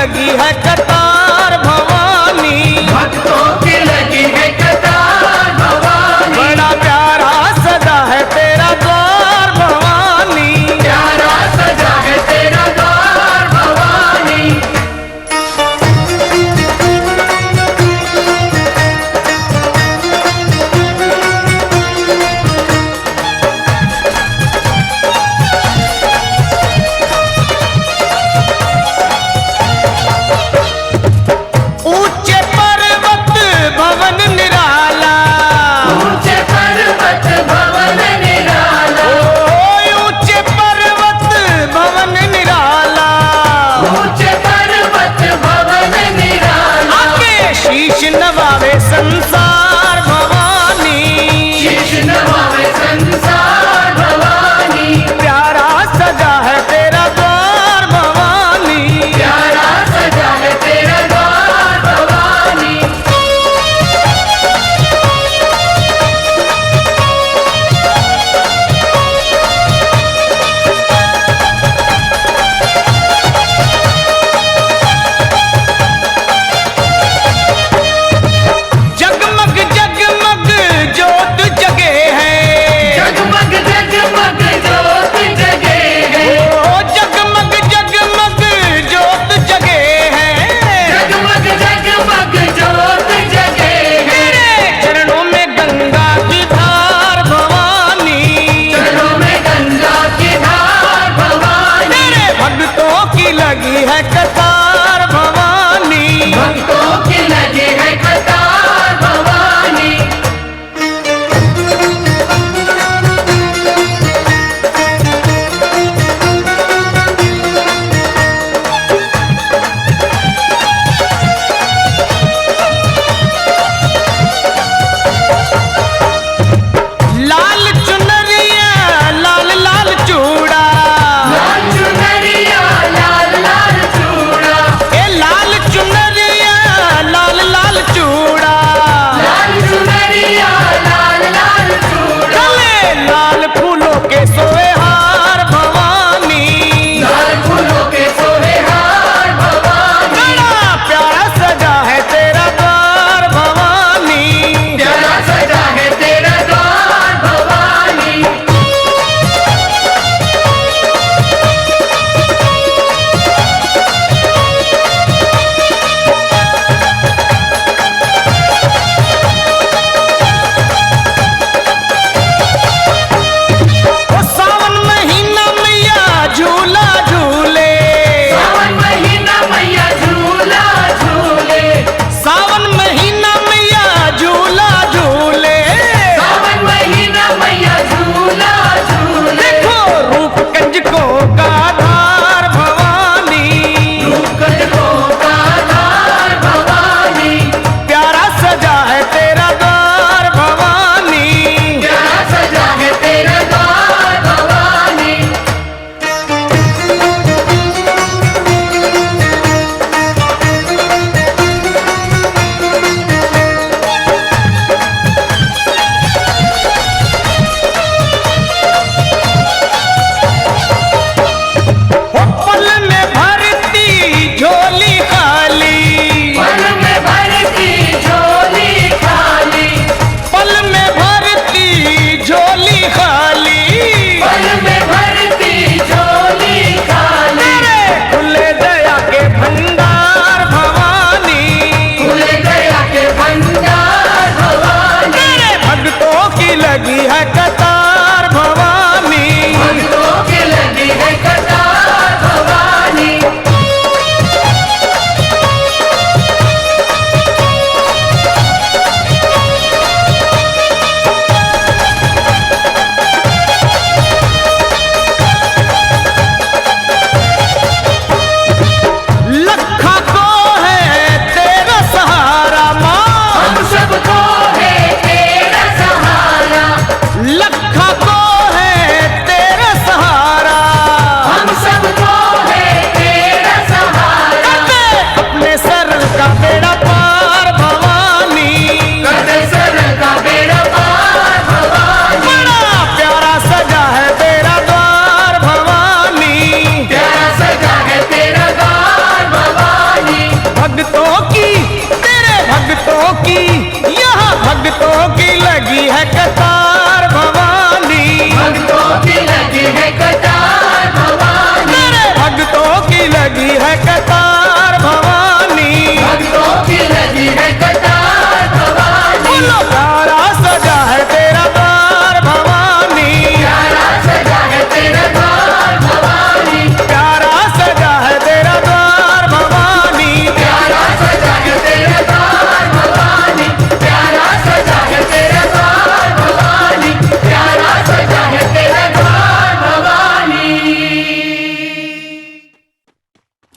लगी है कतार भवानी, भक्तों की लगी है कतार भवानी। बड़ा प्यारा सजा है तेरा द्वार भवानी, प्यारा सजा है तेरा द्वार भवानी। ऊंचे पर्वत भवन निराला, ऊंचे पर्वत भवन निराला, ऊंचे पर्वत भवन निराला, ऊंचे पर्वत भवन निराला। आके शीश नवावे संसार भवानी, शीश नवावे संसार भवानी। प्यारा सजा है तेरा द्वार भवानी, प्यारा सजा है तेरा द्वार भवानी। जगमग जगमग ज्योत जगे है, जगमग जगमग ज्योत जगे है, ओ जगमग जगमग ज्योत जगे है, जगमग जगमग ज्योत जगे है। तेरे चरणों में गंगा की धार भवानी, चरणों में गंगा की धार भवानी। तेरे भक्तों की लगी है कतार